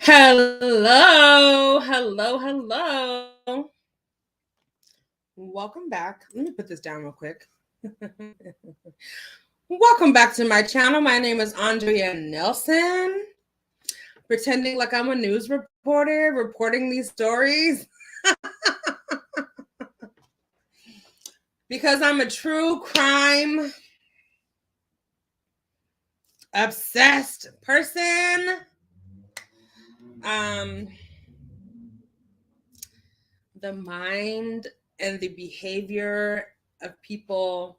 Hello. Welcome back. Let me put this down real quick. Welcome back to my channel. My name is Andrea Nelson. Pretending like I'm a news reporter, reporting these stories. Because I'm a true crime obsessed person. The mind and the behavior of people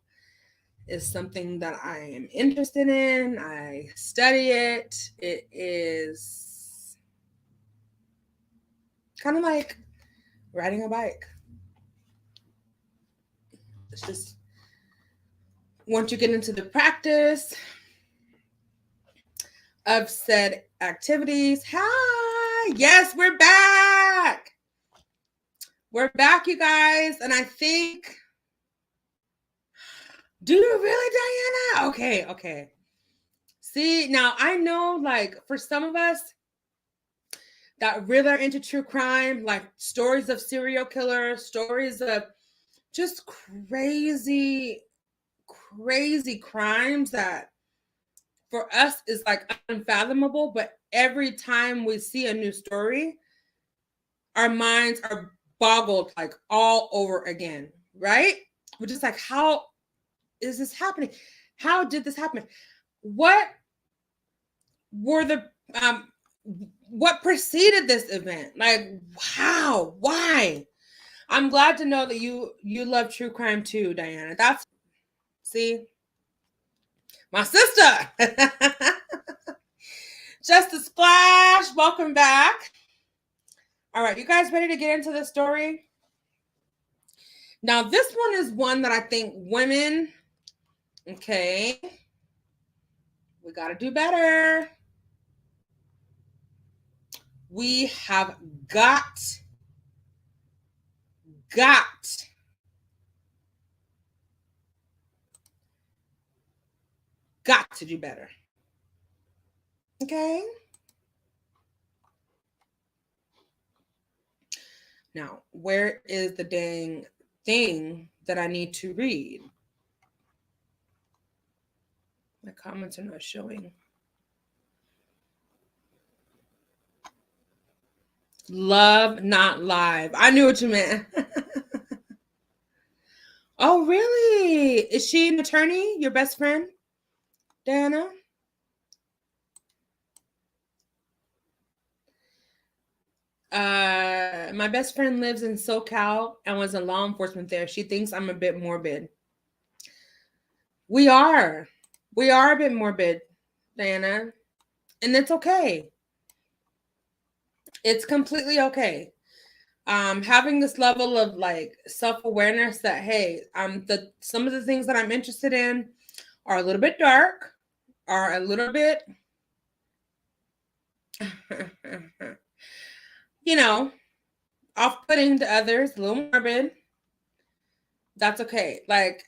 is something that I am interested in. I study it. It is kind of like riding a bike. It's just once you get into the practice of said activities. Hi, yes, we're back. We're back, you guys. And I think, do you really, Diana? Okay. See, now I know, like, for some of us that really are into true crime, like stories of serial killers, stories of just crazy crimes that for us is like unfathomable. But every time we see a new story, our minds are boggled like all over again, right? We're just like, how is this happening? How did this happen? What were the what preceded this event? Like, how? Why? I'm glad to know that you love true crime too, Diana. That's, see, my sister. Just a splash. Welcome back. All right, you guys ready to get into the story? Now, this one is one that I think women, okay, we got to do better. We have got to do better. Okay? Now, where is the dang thing that I need to read? My comments are not showing. Love, not live. I knew what you meant. Oh, really? Is she an attorney? Your best friend, Diana? My best friend lives in SoCal and was in law enforcement there. She thinks I'm a bit morbid. We are a bit morbid, Diana, and it's okay. It's completely okay. Having this level of like self-awareness that, hey, some of the things that I'm interested in are a little bit dark, are a little bit, off-putting to others, a little morbid. That's okay. Like,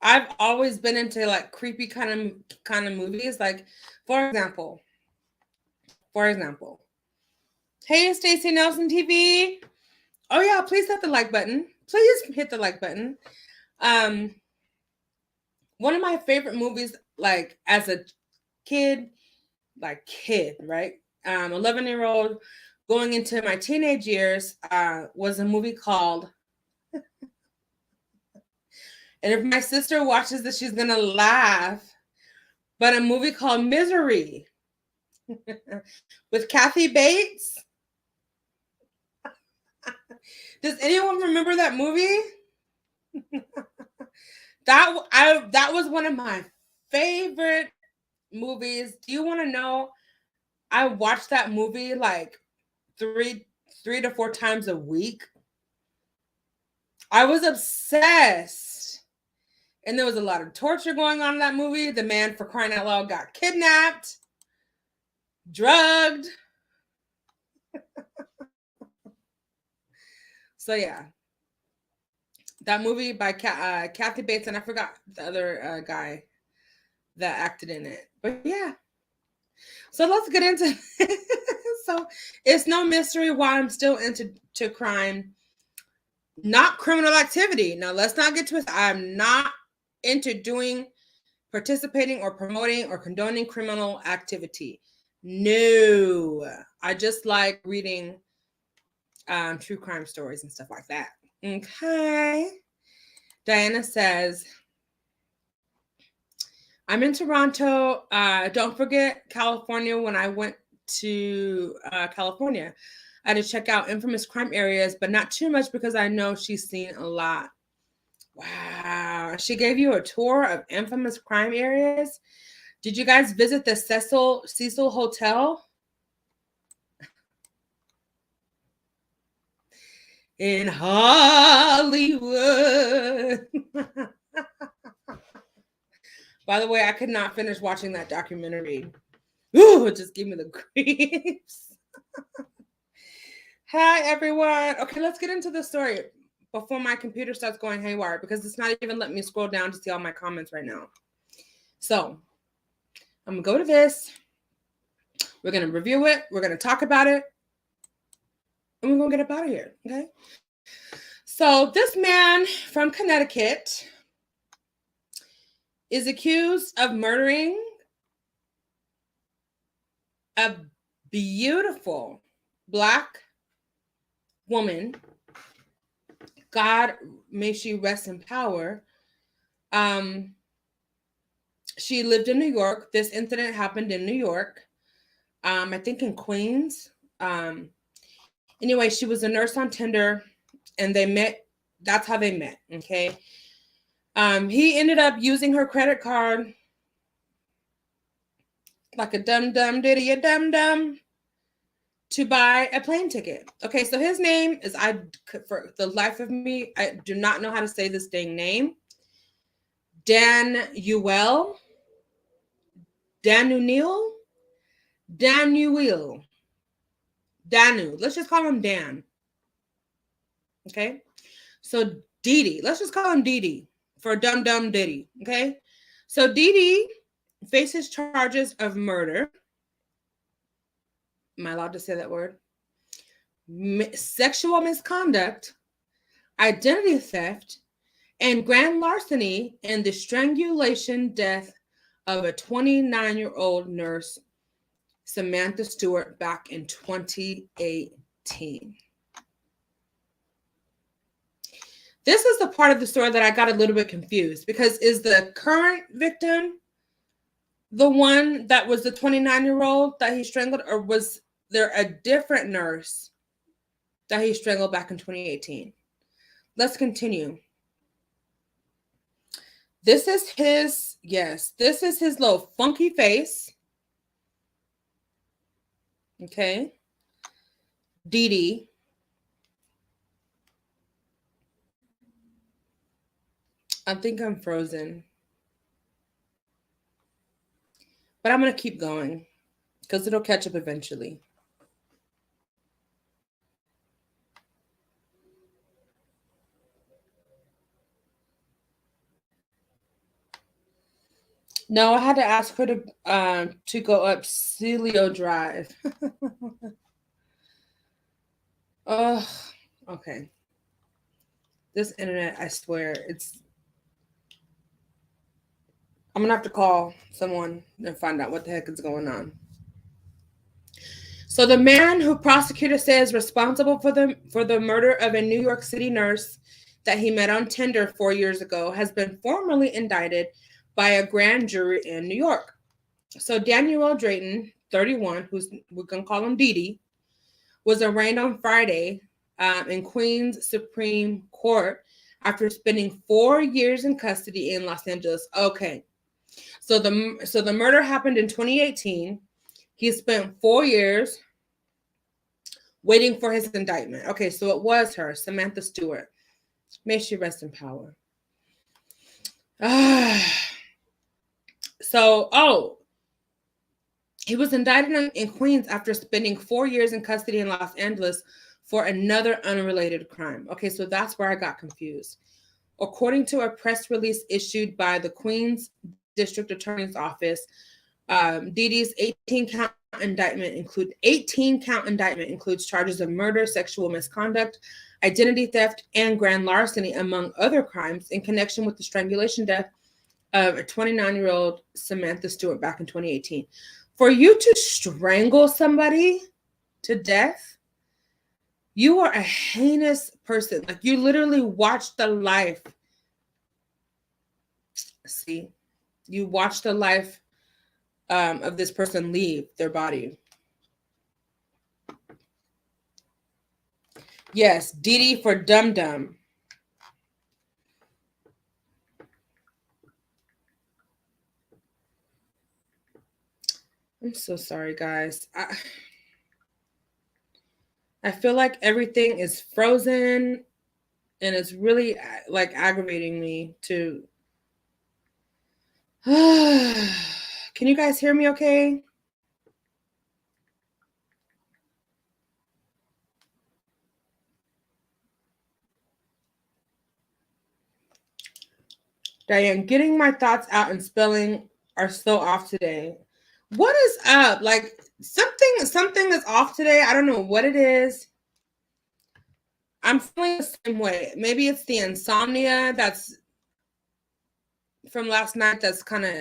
I've always been into like creepy kind of movies. Like, for example, hey, Stacey Nelson TV. Oh yeah, please hit the like button. Please hit the like button. One of my favorite movies, like as a kid, right? 11-year-old going into my teenage years, was a movie called, and if my sister watches this, she's gonna laugh, but a movie called Misery with Kathy Bates. Does anyone remember that movie? that was one of my favorite movies. Do you want to know? I watched that movie like three to four times a week. I was obsessed. And there was a lot of torture going on in that movie. The man, for crying out loud, got kidnapped, drugged. So yeah, that movie by Kathy Bates, and I forgot the other guy that acted in it. But yeah, so let's get into so it's no mystery why I'm still into crime, not criminal activity. Now let's not get twisted. I'm not into participating or promoting or condoning criminal activity. No, I just like reading true crime stories and stuff like that. Okay. Diana says, I'm in Toronto. Don't forget California. When I went to California, I had to check out infamous crime areas, but not too much because I know she's seen a lot. Wow. She gave you a tour of infamous crime areas. Did you guys visit the Cecil Hotel? In Hollywood. By the way, I could not finish watching that documentary. Ooh, it just gave me the creeps. Hi, everyone. Okay, let's get into the story before my computer starts going haywire because it's not even letting me scroll down to see all my comments right now. So I'm going to go to this. We're going to review it. We're going to talk about it. And we're going to get up out of here. Okay. So this man from Connecticut is accused of murdering a beautiful Black woman. God, may she rest in power. She lived in New York. This incident happened in New York. I think in Queens. Anyway, she was a nurse on Tinder and they met. That's how they met. Okay. He ended up using her credit card like a dum-dum diddy a dum-dum to buy a plane ticket. Okay, so his name is, for the life of me, I do not know how to say this dang name. Danuel. Danu. Let's just call him Dan. Okay, so Didi. Let's just call him Didi for dum-dum Diddy. Okay, so Didi faces charges of murder. Am I allowed to say that word? Sexual misconduct, identity theft, and grand larceny in the strangulation death of a 29-year-old nurse, Samantha Stewart, back in 2018. This is the part of the story that I got a little bit confused because is the current victim the one that was the 29-year-old that he strangled, or was there a different nurse that he strangled back in 2018? Let's continue. This is his little funky face. Okay. Didi. I think I'm frozen. But I'm going to keep going because it'll catch up eventually. No, I had to ask her to go up Celio Drive. Oh, okay. This internet, I swear, I'm gonna have to call someone and find out what the heck is going on. So the man who prosecutors say is responsible for the murder of a New York City nurse that he met on Tinder 4 years ago has been formally indicted by a grand jury in New York. So Daniel Drayton, 31, we're gonna call him Didi, was arraigned on Friday in Queens Supreme Court after spending 4 years in custody in Los Angeles. Okay. So the murder happened in 2018. He spent 4 years waiting for his indictment. Okay, so it was her, Samantha Stewart. May she rest in power. He was indicted in Queens after spending 4 years in custody in Los Angeles for another unrelated crime. Okay, so that's where I got confused. According to a press release issued by the Queens District Attorney's Office, Dee Dee's 18-count indictment includes charges of murder, sexual misconduct, identity theft, and grand larceny, among other crimes, in connection with the strangulation death of a 29-year-old Samantha Stewart back in 2018. For you to strangle somebody to death, you are a heinous person. Like, you literally watched the life. See, you watched the life of this person leave their body. Yes, Dee Dee for Dum Dum. I'm so sorry, guys. I feel like everything is frozen, and it's really like aggravating me to. Can you guys hear me okay? Diane, getting my thoughts out and spelling are so off today. What is up? Like, something is off today. I don't know what it is. I'm feeling the same way. Maybe it's the insomnia that's from last night that's kind of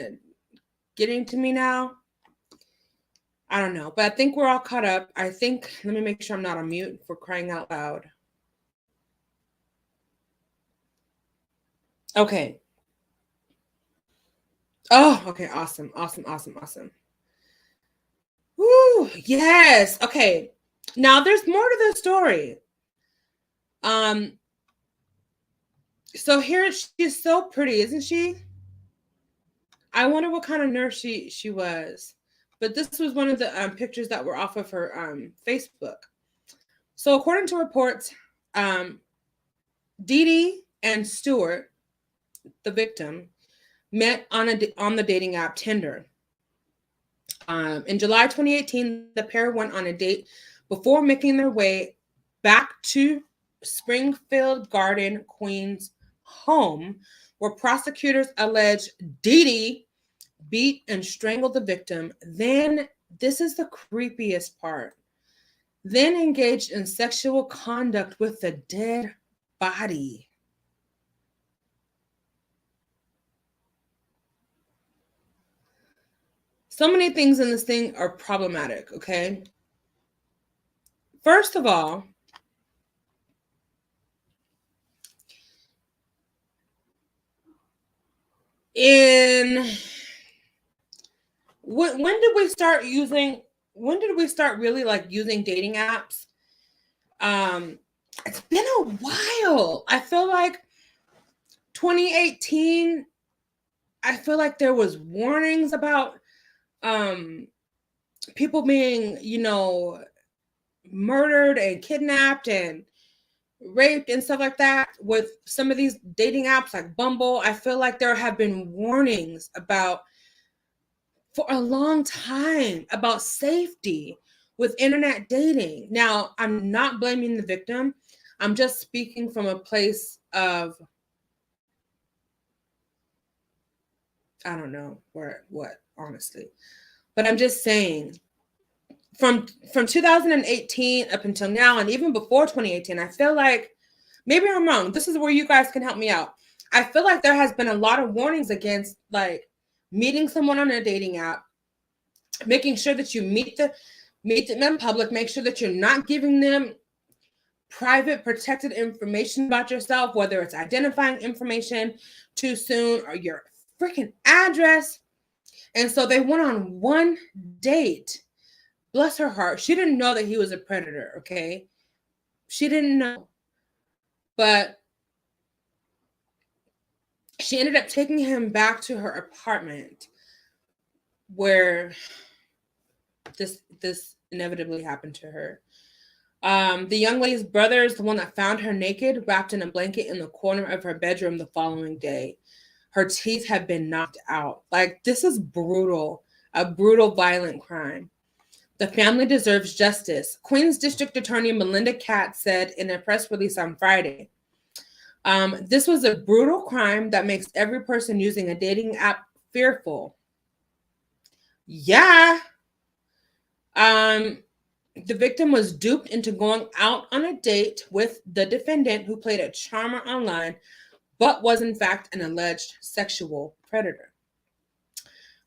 getting to me now. I don't know, but I think we're all caught up. Let me make sure I'm not on mute, for crying out loud. Okay. Oh, okay. Awesome. Woo, yes. Okay. Now there's more to the story. So here, she's so pretty, isn't she? I wonder what kind of nurse she was. But this was one of the pictures that were off of her Facebook. So according to reports, Dee Dee and Stewart, the victim, met on the dating app Tinder. In July 2018, the pair went on a date before making their way back to Springfield Garden, Queens home, where prosecutors allege Dee Dee beat and strangled the victim. Then, this is the creepiest part, then engaged in sexual conduct with the dead body. So many things in this thing are problematic, okay? First of all, when did we start really like using dating apps? It's been a while. I feel like 2018, I feel like there was warnings about people being, murdered and kidnapped and raped and stuff like that with some of these dating apps like Bumble. I feel like there have been warnings for a long time about safety with internet dating. Now, I'm not blaming the victim. I'm just speaking from a place of, I don't know what, honestly. But I'm just saying, from 2018 up until now, and even before 2018, I feel like, maybe I'm wrong. This is where you guys can help me out. I feel like there has been a lot of warnings against, like, meeting someone on a dating app, making sure that you meet them in public, make sure that you're not giving them private protected information about yourself, whether it's identifying information too soon or your freaking address. And so they went on one date. Bless her heart. She didn't know that he was a predator, okay? She didn't know. But She ended up taking him back to her apartment where this inevitably happened to her. The young lady's brother is the one that found her naked, wrapped in a blanket in the corner of her bedroom the following day. Her teeth had been knocked out. Like, this is brutal, a brutal, violent crime. The family deserves justice, Queens District Attorney Melinda Katz said in a press release on Friday. This was a brutal crime that makes every person using a dating app fearful. Yeah. The victim was duped into going out on a date with the defendant, who played a charmer online, but was in fact an alleged sexual predator.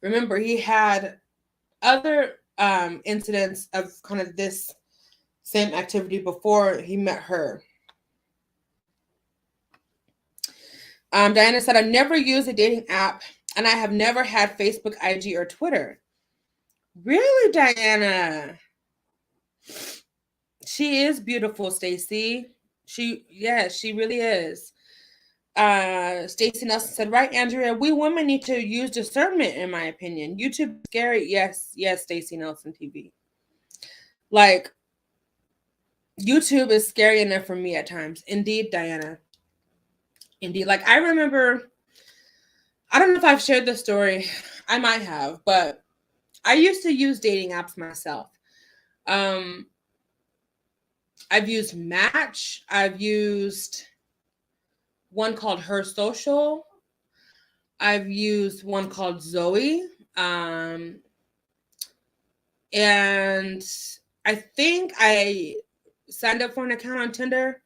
Remember, he had other incidents of kind of this same activity before he met her. Diana said, "I've never used a dating app, and I have never had Facebook, IG, or Twitter." Really, Diana? She is beautiful, Stacy. She really is. Stacy Nelson said, "Right, Andrea, we women need to use discernment, in my opinion. YouTube is scary." Yes, Stacy Nelson TV. Like, YouTube is scary enough for me at times. Indeed, Diana. Indeed. Like, I remember, I don't know if I've shared this story. I might have, but I used to use dating apps myself. I've used Match. I've used one called Her Social. I've used one called Zoe. And I think I signed up for an account on Tinder,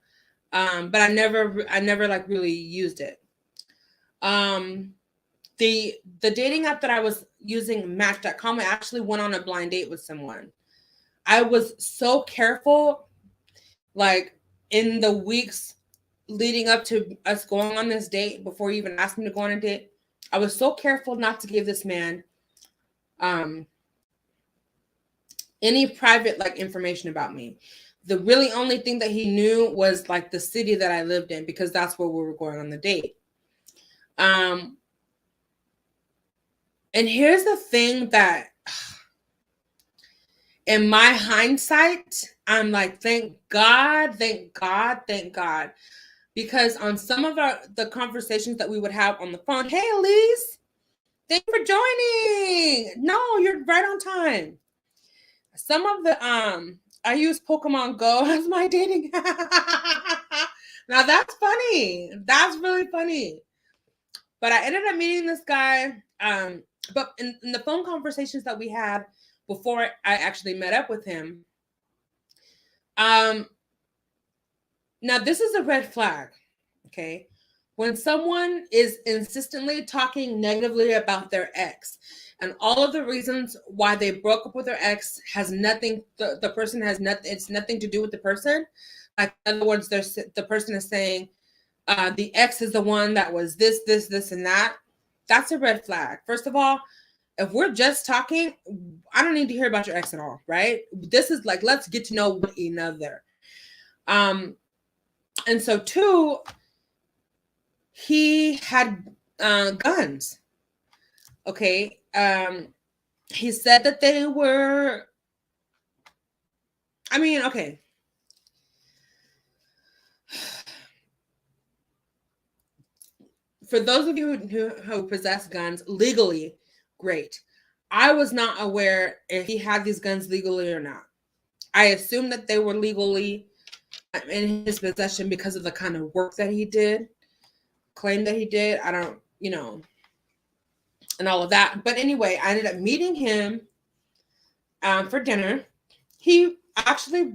but I never like really used it. The dating app that I was using, Match.com, I actually went on a blind date with someone. I was so careful, like, in the weeks leading up to us going on this date, before he even asked me to go on a date. I was so careful not to give this man any private like information about me. The really only thing that he knew was like the city that I lived in, because that's where we were going on the date. And here's the thing that, in my hindsight, I'm like, thank God. Because on some of the conversations that we would have on the phone, "Hey, Elise, thank you for joining." No, you're right on time. Some of the, I use Pokemon Go as my dating. Now that's funny. That's really funny. But I ended up meeting this guy. But in the phone conversations that we had before I actually met up with him, now this is a red flag, okay? When someone is insistently talking negatively about their ex, and all of the reasons why they broke up with their ex has nothing, the person has nothing, it's nothing to do with the person. Like, in other words, the person is saying, the ex is the one that was this, and that. That's a red flag. First of all, if we're just talking, I don't need to hear about your ex at all, right? This is like, let's get to know one another. And so, two, he had guns. Okay. He said that they were, I mean, okay. For those of you who possess guns legally, great. I was not aware if he had these guns legally or not. I assumed that they were legally in his possession because of the kind of work that he did, claim that he did. I don't, and all of that. But anyway, I ended up meeting him for dinner. He actually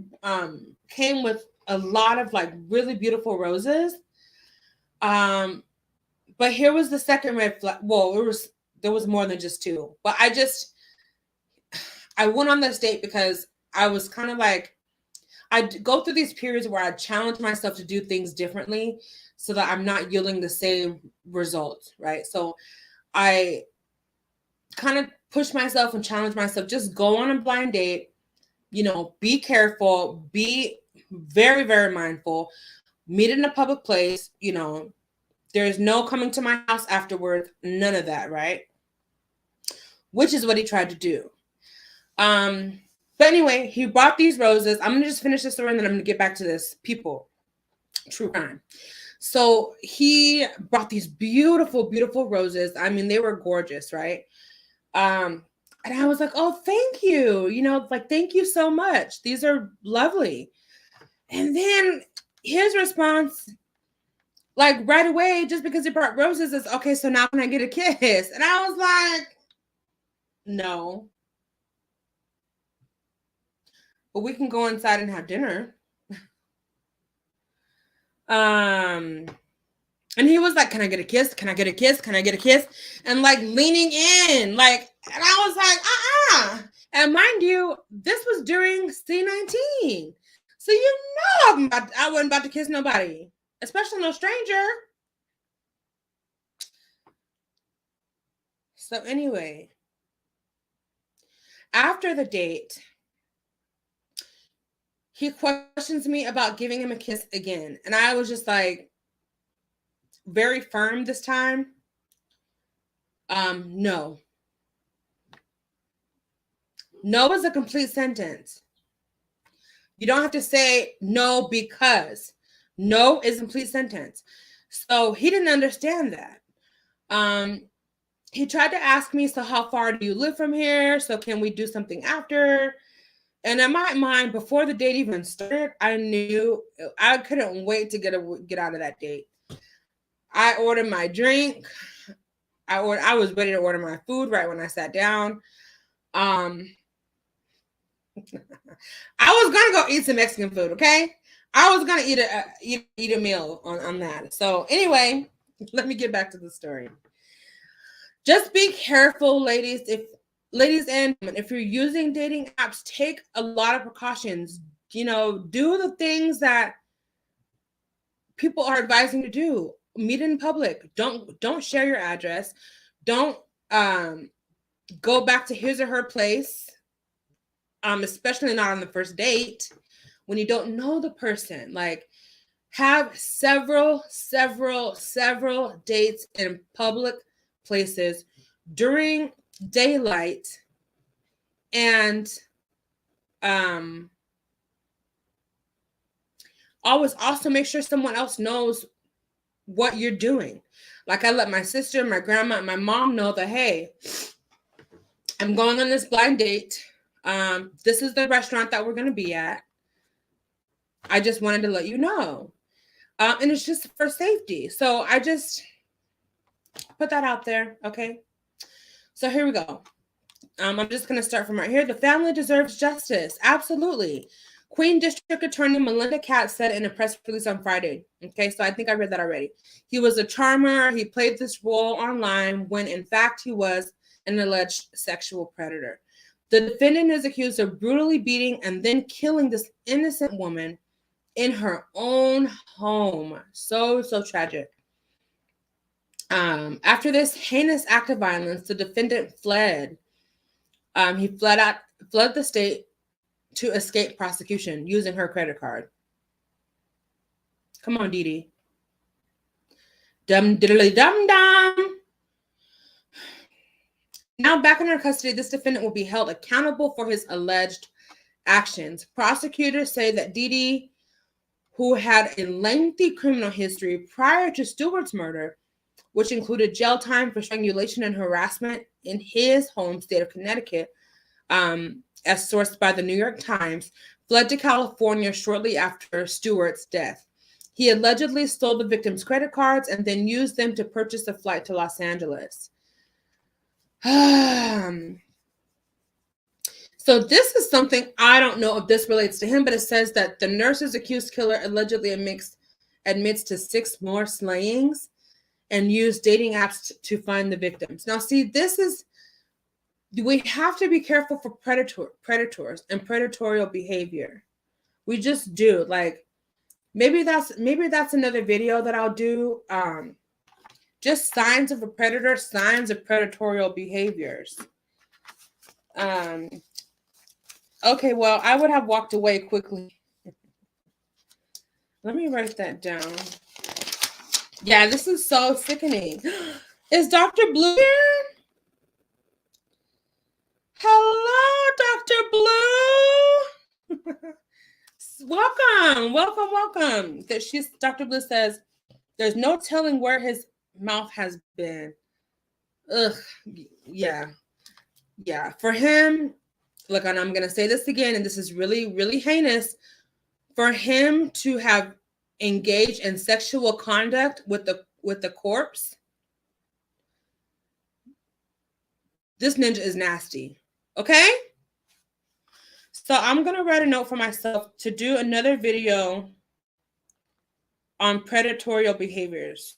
came with a lot of like really beautiful roses. But here was the second red flag. Well, there was more than just two. But I went on this date because I was kind of like, I go through these periods where I challenge myself to do things differently so that I'm not yielding the same results, right? So I kind of push myself and challenge myself, just go on a blind date, be careful, be very, very mindful, meet in a public place, There is no coming to my house afterwards. None of that, right? Which is what he tried to do. But anyway, he brought these roses. I'm going to just finish this story and then I'm going to get back to this. People, true crime. So he brought these beautiful, beautiful roses. I mean, they were gorgeous, right? And I was like, oh, thank you. You know, like, thank you so much. These are lovely. And then his response, like right away, just because he brought roses, is okay, so now can I get a kiss? And I was like, no. But we can go inside and have dinner. And he was like, can I get a kiss? Can I get a kiss? Can I get a kiss? And like leaning in, like, and I was like, And mind you, this was during C19. So you know I wasn't about to kiss nobody, especially no stranger. So anyway, after the date, he questions me about giving him a kiss again. And I was just like, very firm this time. No. No is a complete sentence. You don't have to say no because. No is a complete sentence. So he didn't understand that. He tried to ask me, so how far do you live from here? So can we do something after? And in my mind, before the date even started, I knew I couldn't wait to get out of that date. I ordered my drink. I was ready to order my food right when I sat down. I was gonna go eat some Mexican food. Okay, I was gonna eat a meal on that. So anyway, let me get back to the story. Just be careful, ladies. If you're using dating apps, take a lot of precautions. You know, do the things that people are advising you to do. Meet in public. Don't share your address. Don't go back to his or her place. Especially not on the first date when you don't know the person. Like, have several dates in public places during daylight, and always also make sure someone else knows what you're doing. Like, I let my sister, my grandma, and my mom know that, hey, I'm going on this blind date. This is the restaurant that we're going to be at. I just wanted to let you know. And it's just for safety. So I just put that out there. Okay. So here we go. I'm just going to start from right here. The family deserves justice. Absolutely. Queen District Attorney Melinda Katz said in a press release on Friday. Okay, so I think I read that already. He was a charmer. He played this role online when, in fact, he was an alleged sexual predator. The defendant is accused of brutally beating and then killing this innocent woman in her own home. So tragic. After this heinous act of violence, the defendant fled. He fled the state to escape prosecution using her credit card. Come on, Dee Dee. Dum diddly dum dum. Now back in her custody, this defendant will be held accountable for his alleged actions. Prosecutors say that Dee Dee, who had a lengthy criminal history prior to Stewart's murder, which included jail time for strangulation and harassment in his home state of Connecticut, as sourced by the New York Times, fled to California shortly after Stewart's death. He allegedly stole the victim's credit cards and then used them to purchase a flight to Los Angeles. So this is something, I don't know if this relates to him, but it says that the nurse's accused killer allegedly admits to 6 more slayings and used dating apps to find the victims. Now, see, we have to be careful for predators and predatorial behavior. We just do. Like, maybe that's another video that I'll do. Just signs of a predator, signs of predatorial behaviors. Okay, well, I would have walked away quickly. Let me write that down. Yeah, this is so sickening. Is Dr. Blue here? Hello, Dr. Blue. welcome. That she's Dr. Blue says there's no telling where his mouth has been. Ugh, yeah. For him, look, and I'm gonna say this again, and this is really, really heinous. For him to have engaged in sexual conduct with the corpse, this ninja is nasty. Okay? So I'm gonna write a note for myself to do another video on predatorial behaviors.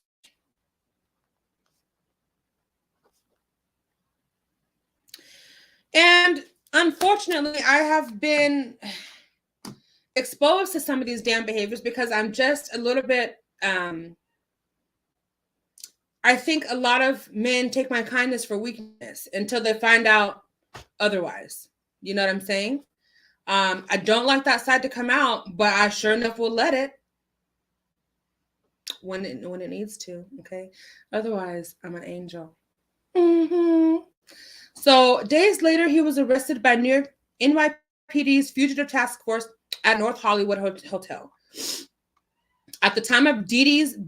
And unfortunately, I have been exposed to some of these damn behaviors because I'm just a little bit I think a lot of men take my kindness for weakness until they find out otherwise. You know what I'm saying? I don't like that side to come out, but I sure enough will let it when it needs to. Okay. Otherwise, I'm an angel. Mm-hmm. So days later, he was arrested by New York NYPD's Fugitive Task Force at North Hollywood Hotel. At the time of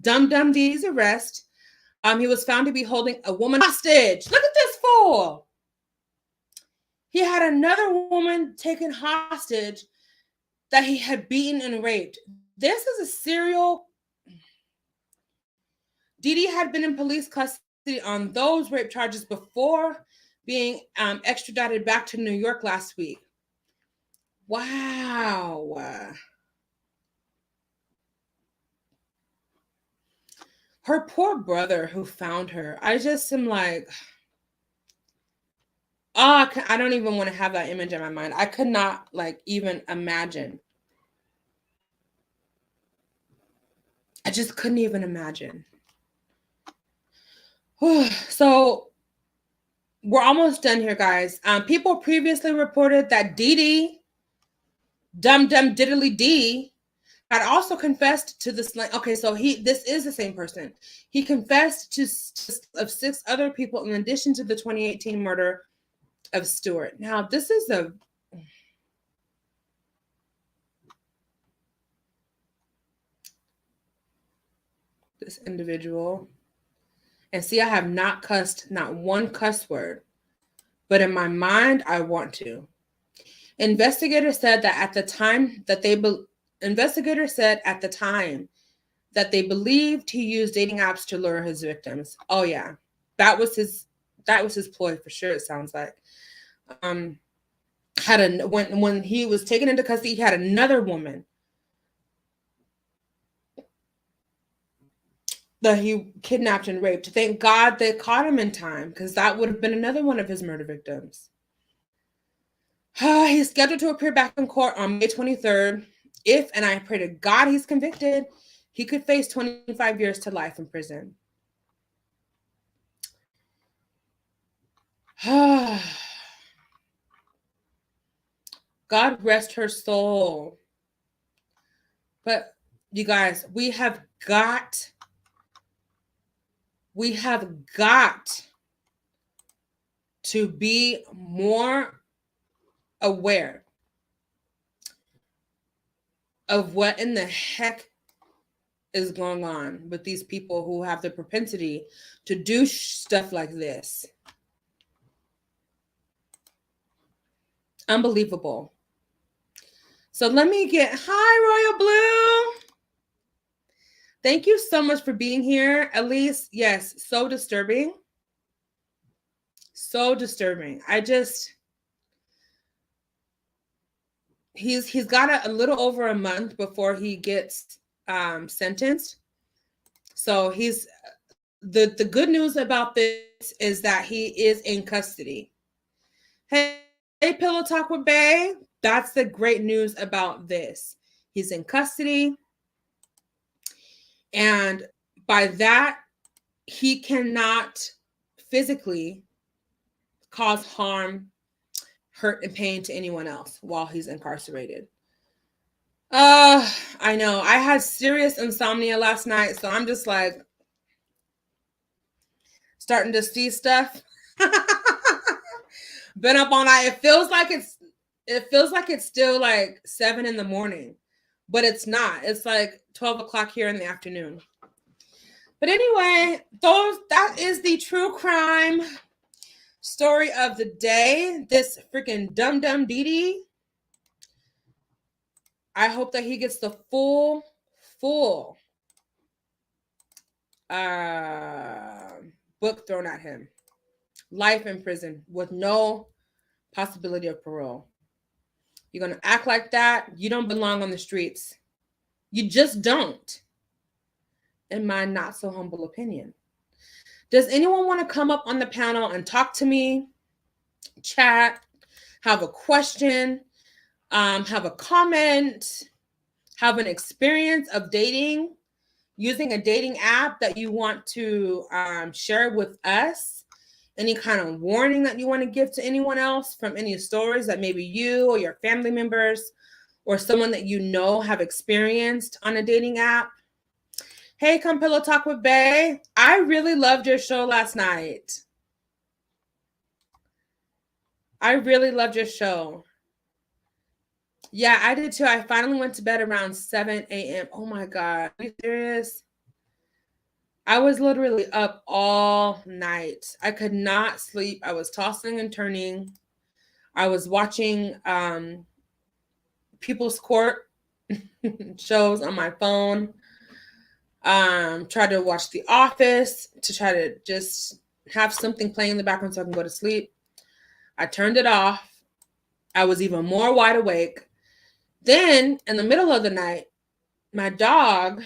Dum Dum Didi's arrest, he was found to be holding a woman hostage. Look at this fool. He had another woman taken hostage that he had beaten and raped. This is a serial. Didi had been in police custody on those rape charges before being extradited back to New York last week. Wow. Her poor brother who found her. I just am like, oh, I don't even want to have that image in my mind. I could not even imagine. I just couldn't even imagine. So we're almost done here, guys. People previously reported that Didi, Dum Dum Diddly D, had also confessed to this. Okay, so this is the same person. He confessed to of 6 other people in addition to the 2018 murder of Stewart. Now, this is this individual. And see, I have not cussed, not one cuss word, but in my mind, I want to. Investigators said at the time that they believed he used dating apps to lure his victims. Oh yeah, that was his ploy for sure. It sounds like. When he was taken into custody, he had another woman that he kidnapped and raped. Thank God they caught him in time, because that would have been another one of his murder victims. He's scheduled to appear back in court on May 23rd. If, and I pray to God he's convicted, he could face 25 years to life in prison. God rest her soul. But you guys, we have got to be more aware of what in the heck is going on with these people who have the propensity to do stuff like this. Unbelievable. So let me hi, Royal Blue. Thank you so much for being here. Elise, yes, so disturbing. So disturbing. He's got a little over a month before he gets sentenced. So the good news about this is that he is in custody. Hey, Pillow Talk with Bae. That's the great news about this. He's in custody. And by that, he cannot physically cause harm, hurt, and pain to anyone else while he's incarcerated. I know. I had serious insomnia last night, so I'm just like, starting to see stuff. Been up all night. It feels like it's still like 7 in the morning, but it's not. It's like 12 o'clock here in the afternoon. But anyway, that is the true crime story of the day. This freaking dumb Dee. I hope that he gets the full book thrown at him. Life in prison with no possibility of parole. You're going to act like that, you don't belong on the streets. You just don't. In my not so humble opinion. Does anyone want to come up on the panel and talk to me, chat, have a question, have a comment, have an experience of dating, using a dating app that you want to share with us? Any kind of warning that you want to give to anyone else from any stories that maybe you or your family members or someone that you know have experienced on a dating app? Hey, come Pillow Talk with Bae. I really loved your show last night. I really loved your show. Yeah, I did too. I finally went to bed around 7 a.m. Oh my God. Are you serious? I was literally up all night. I could not sleep. I was tossing and turning. I was watching People's Court shows on my phone. Tried to watch The Office to try to just have something playing in the background so I can go to sleep. I turned it off. I was even more wide awake. Then in the middle of the night, my dog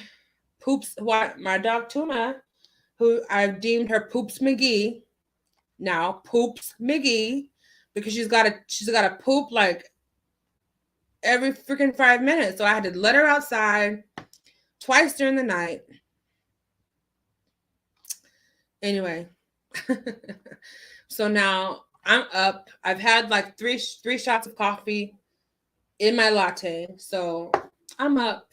Tuna, who I've deemed her Poops McGee, now Poops McGee, because she's got to poop like every freaking 5 minutes. So I had to let her outside twice during the night. Anyway, so now I'm up. I've had like three shots of coffee in my latte. So I'm up.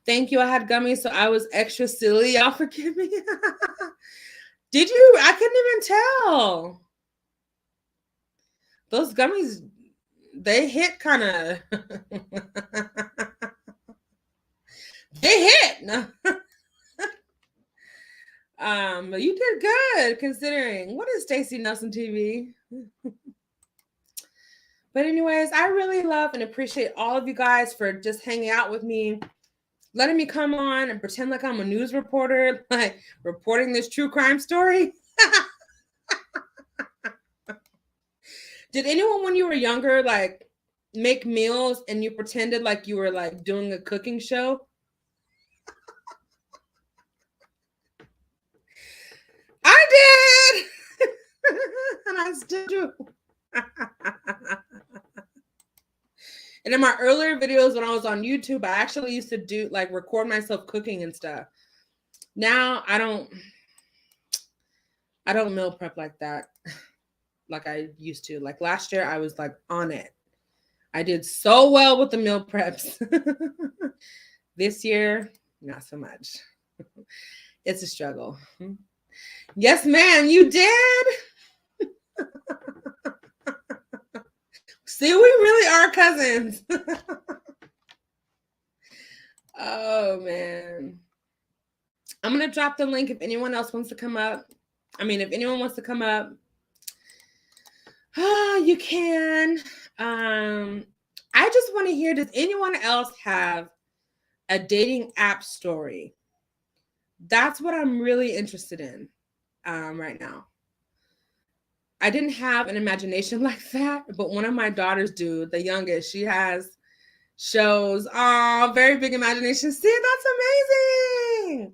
Thank you. I had gummies, so I was extra silly. Y'all forgive me. Did you? I couldn't even tell. Those gummies, they hit kind of. They hit. But you did good considering. What is Stacey Nelson TV? But anyways, I really love and appreciate all of you guys for just hanging out with me, letting me come on and pretend like I'm a news reporter, like reporting this true crime story. Did anyone when you were younger like make meals and you pretended like you were like doing a cooking show? I did. And I still do. And in my earlier videos when I was on YouTube, I actually used to do like record myself cooking and stuff. Now I don't meal prep like that like I used to. Like last year I was like on it. I did so well with the meal preps. This year, not so much. It's a struggle. Yes, ma'am, you did. See, we really are cousins. Oh, man. I'm going to drop the link if anyone else wants to come up. If anyone wants to come up, you can. I just want to hear, does anyone else have a dating app story? That's what I'm really interested in right now. I didn't have an imagination like that, but one of my daughters do, the youngest, she has shows. Oh, very big imagination. See, that's amazing.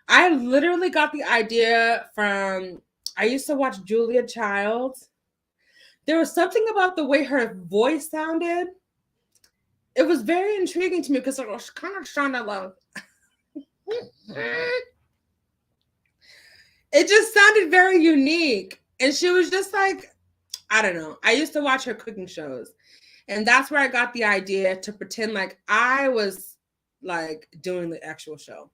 I literally got the idea from, I used to watch Julia Childs. There was something about the way her voice sounded. It was very intriguing to me because it was kind of sounded like, it just sounded very unique. And she was just like, I don't know. I used to watch her cooking shows. And that's where I got the idea to pretend like I was like doing the actual show.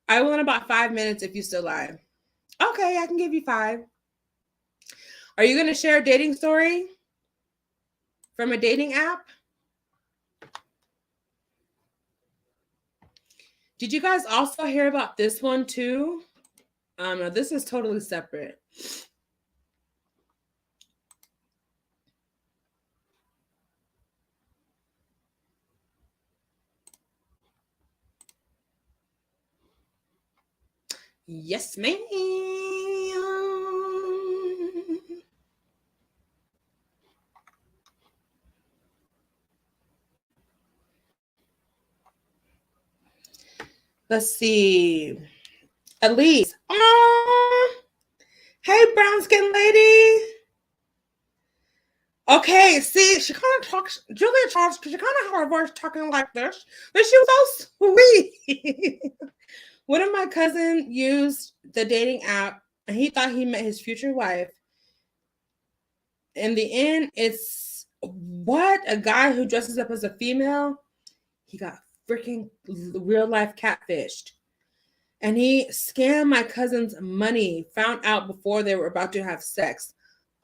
I will in about 5 minutes if you still live. Okay, I can give you 5. Are you going to share a dating story from a dating app? Did you guys also hear about this one too? No, this is totally separate. Yes, ma'am. Let's see. Elise. Hey, brown skin lady. Okay, see, she kind of talks, Julia talks, she kind of had her voice talking like this, but she was so sweet. One of my cousins used the dating app, and he thought he met his future wife. In the end, it's what? A guy who dresses up as a female? He got freaking real life catfished. And he scammed my cousin's money, found out before they were about to have sex.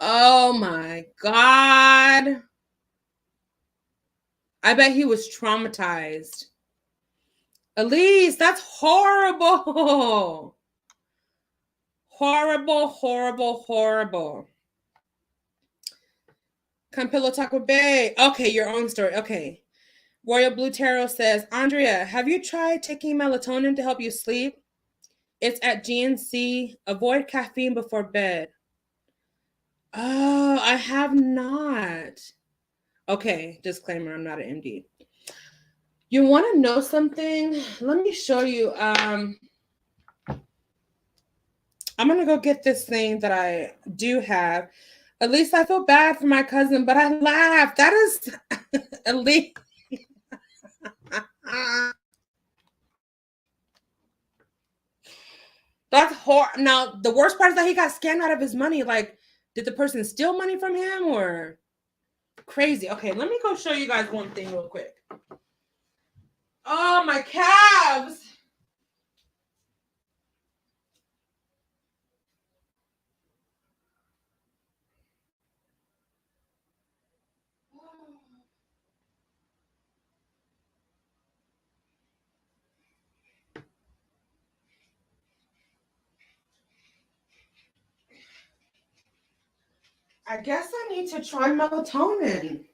Oh my God. I bet he was traumatized. Elise, that's horrible. Horrible, horrible, horrible. Campillo Taco Bay. Okay, your own story. Okay. Royal Blue Tarot says, Andrea, have you tried taking melatonin to help you sleep? It's at GNC. Avoid caffeine before bed. Oh, I have not. Okay, disclaimer, I'm not an MD. You want to know something? Let me show you. I'm going to go get this thing that I do have. At least I feel bad for my cousin, but I laugh. That is at least. That's horrible. Now, the worst part is that he got scammed out of his money. Like, did the person steal money from him or crazy? Okay, let me go show you guys one thing real quick. Oh, my calves. I guess I need to try melatonin.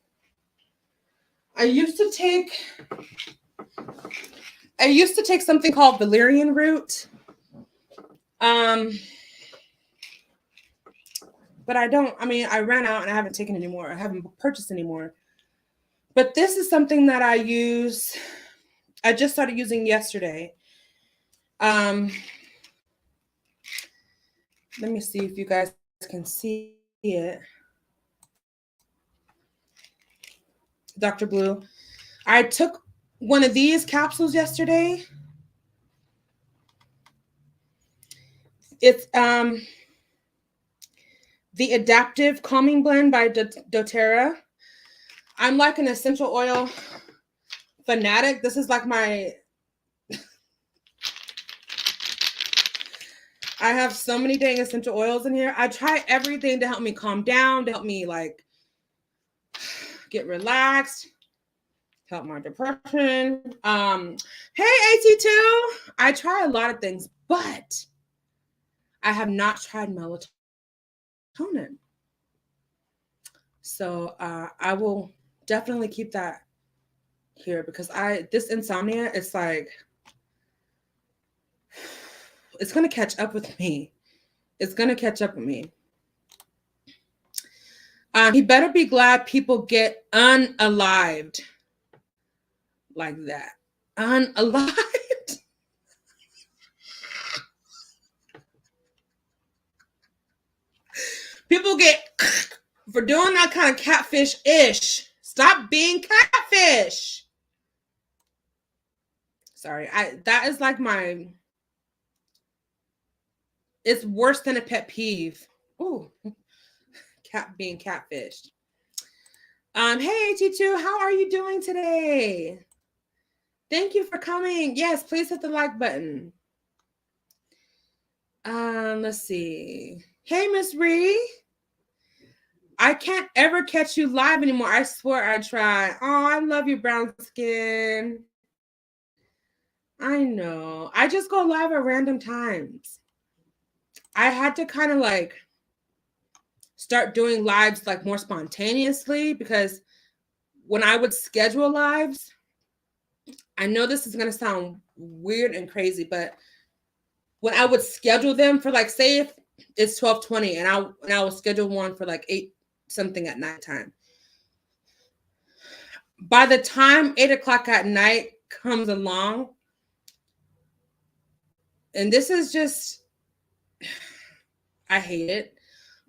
I used to take something called valerian root. But I ran out and I haven't taken anymore. I haven't purchased anymore. But this is something that I just started using yesterday. Let me see if you guys can see it. Dr. Blue. I took one of these capsules yesterday. It's the Adaptive Calming Blend by doTERRA. I'm like an essential oil fanatic. This is like my... I have so many dang essential oils in here. I try everything to help me calm down, to help me like get relaxed, help my depression. Hey, AT2. I try a lot of things, but I have not tried melatonin. So I will definitely keep that here because this insomnia is like, it's going to catch up with me. It's going to catch up with me. He better be glad people get unalived like that. Unalived. People get for doing that kind of catfish-ish. Stop being catfish. Sorry, that is like it's worse than a pet peeve. Ooh, being catfished. Hey AT2, how are you doing today? Thank you for coming. Yes, please hit the like button. Let's see. Hey, Miss Ree. I can't ever catch you live anymore. I swear I try. Oh, I love you, brown skin. I know. I just go live at random times. I had to kind of like start doing lives like more spontaneously, because when I would schedule lives, I know this is going to sound weird and crazy, but when I would schedule them for, like, say if it's 12:20 and I would schedule one for like 8 something at nighttime. By the time 8 o'clock at night comes along, and this is just, I hate it,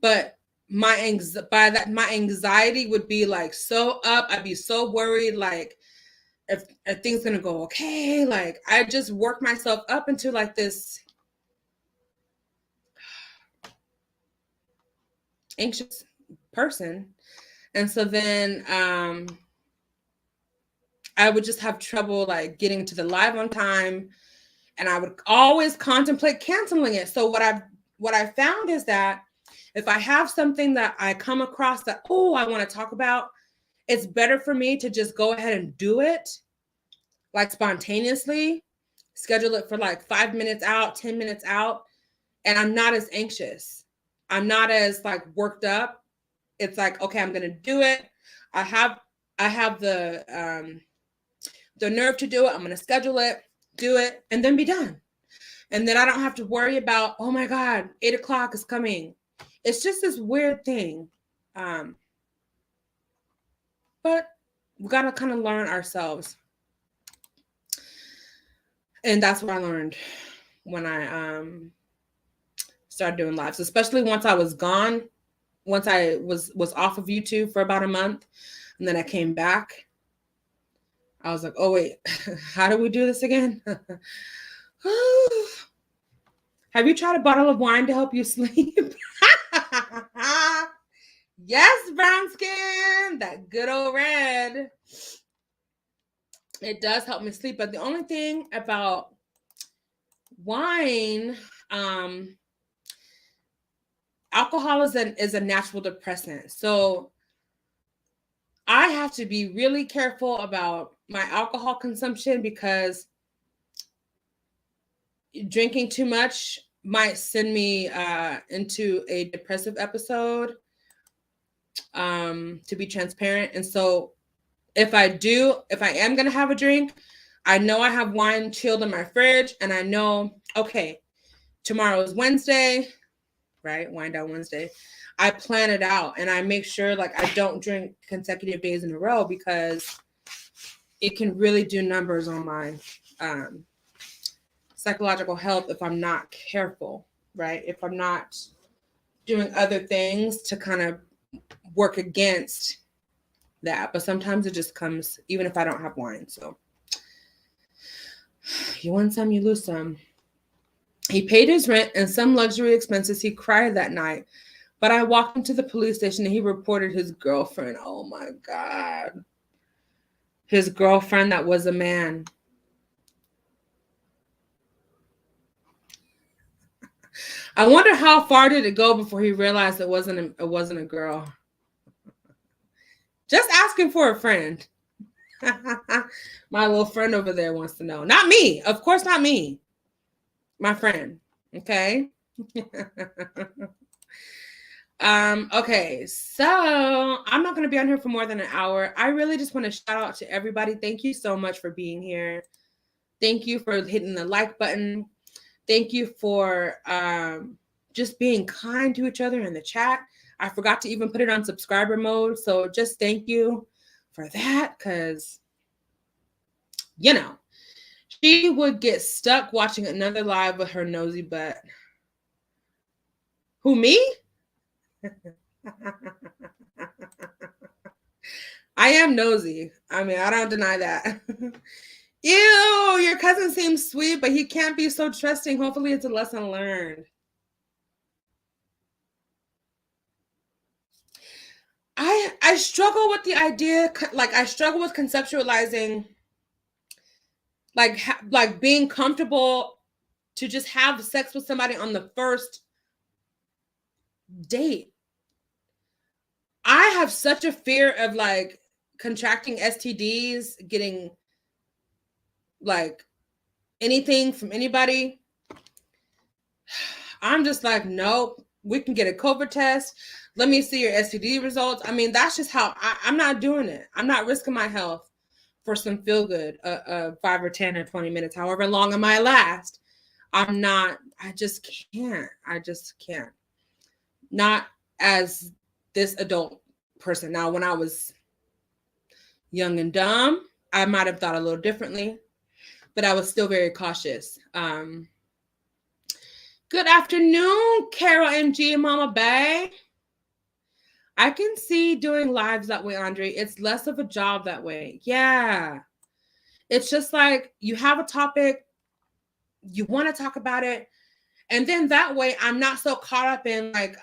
but my anxiety would be like so up. I'd be so worried, like if things gonna go okay. Like I just work myself up into like this anxious person, and so then I would just have trouble like getting to the live on time, and I would always contemplate canceling it. So what I found is that if I have something that I come across that, oh, I want to talk about, it's better for me to just go ahead and do it like spontaneously, schedule it for like 5 minutes out, 10 minutes out, and I'm not as anxious. I'm not as like worked up. It's like, okay, I'm going to do it. I have the nerve to do it. I'm going to schedule it, do it, and then be done. And then I don't have to worry about, oh my God, 8 o'clock is coming. It's just this weird thing. But we got to kind of learn ourselves. And that's what I learned when I started doing lives, especially once I was gone, once I was off of YouTube for about a month, and then I came back. I was like, oh wait, how do we do this again? Have you tried a bottle of wine to help you sleep? Yes, brown skin, that good old red. It does help me sleep, but the only thing about wine, alcohol is a natural depressant. So I have to be really careful about my alcohol consumption, because drinking too much might send me into a depressive episode, to be transparent. And so if I am going to have a drink, I know I have wine chilled in my fridge, and I know, okay, tomorrow is Wednesday, right? Wine down Wednesday. I plan it out, and I make sure like I don't drink consecutive days in a row, because it can really do numbers on my psychological health if I'm not careful, right? If I'm not doing other things to kind of work against that. But sometimes it just comes even if I don't have wine. So you win some, you lose some. He paid his rent and some luxury expenses. He cried that night, but I walked him to the police station and he reported his girlfriend. Oh my God. His girlfriend that was a man. I wonder how far did it go before he realized it wasn't a girl. Just asking for a friend. My little friend over there wants to know. Not me. Of course, not me. My friend. Okay. Okay. So I'm not going to be on here for more than an hour. I really just want to shout out to everybody. Thank you so much for being here. Thank you for hitting the like button. Thank you for just being kind to each other in the chat. I forgot to even put it on subscriber mode. So just thank you for that, because, you know, she would get stuck watching another live with her nosy butt. Who, me? I am nosy. I mean, I don't deny that. Ew, your cousin seems sweet, but he can't be so trusting. Hopefully it's a lesson learned. I struggle with the idea, like I struggle with conceptualizing like being comfortable to just have sex with somebody on the first date. I have such a fear of like contracting STDs, getting like anything from anybody. I'm just like, nope, we can get a COVID test. Let me see your STD results. I mean, that's just how I'm not doing it. I'm not risking my health for some feel good, 5 or 10 or 20 minutes, however long it might last. I'm not, I just can't. I just can't. Not as this adult person. Now, when I was young and dumb, I might have thought a little differently, but I was still very cautious. Good afternoon, Carol MG, Mama Bay. I can see doing lives that way, Andre. It's less of a job that way. Yeah. It's just like you have a topic, you want to talk about it, and then that way I'm not so caught up in like,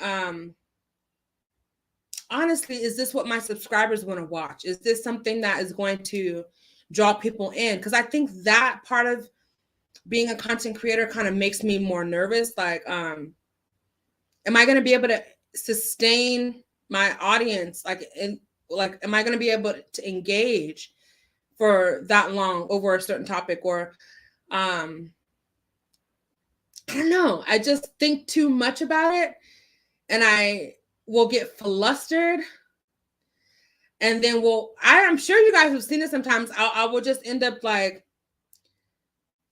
honestly, is this what my subscribers want to watch? Is this something that is going to draw people in? Because I think that part of being a content creator kind of makes me more nervous. Like, am I going to be able to sustain my audience? Like, am I going to be able to engage for that long over a certain topic? Or, I don't know. I just think too much about it, and I will get flustered. And then I'm sure you guys have seen it sometimes. I will just end up like,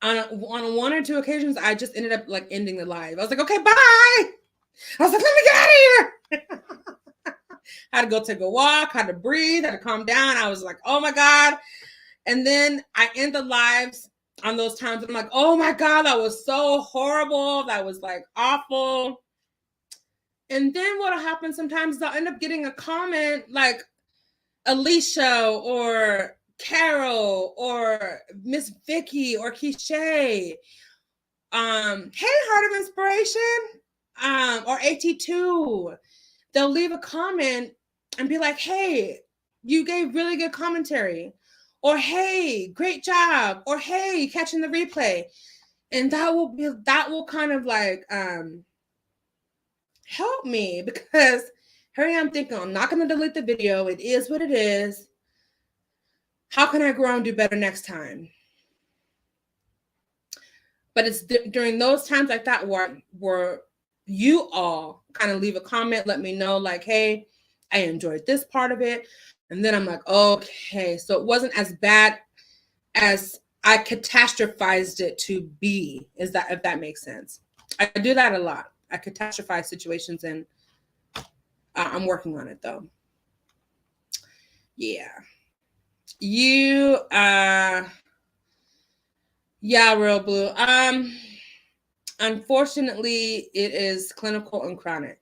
on one or two occasions, I just ended up like ending the live. I was like, okay, bye. I was like, let me get out of here. I had to go take a walk, had to breathe, had to calm down. I was like, oh my God. And then I end the lives on those times. I'm like, oh my God, that was so horrible. That was like awful. And then what'll happen sometimes is I'll end up getting a comment like Alicia or Carol or Miss Vicky or Keisha. Hey, Heart of Inspiration, or AT2. They'll leave a comment and be like, hey, you gave really good commentary. Or hey, great job. Or hey, catching the replay. And that will kind of like help me, because here I am thinking, I'm not going to delete the video. It is what it is. How can I grow and do better next time? But it's during those times like that where you all kind of leave a comment, let me know like, hey, I enjoyed this part of it. And then I'm like, okay, so it wasn't as bad as I catastrophized it to be. If that makes sense? I do that a lot. I catastrophize situations, and I'm working on it though. Yeah. Yeah, Real Blue. Unfortunately, it is clinical and chronic.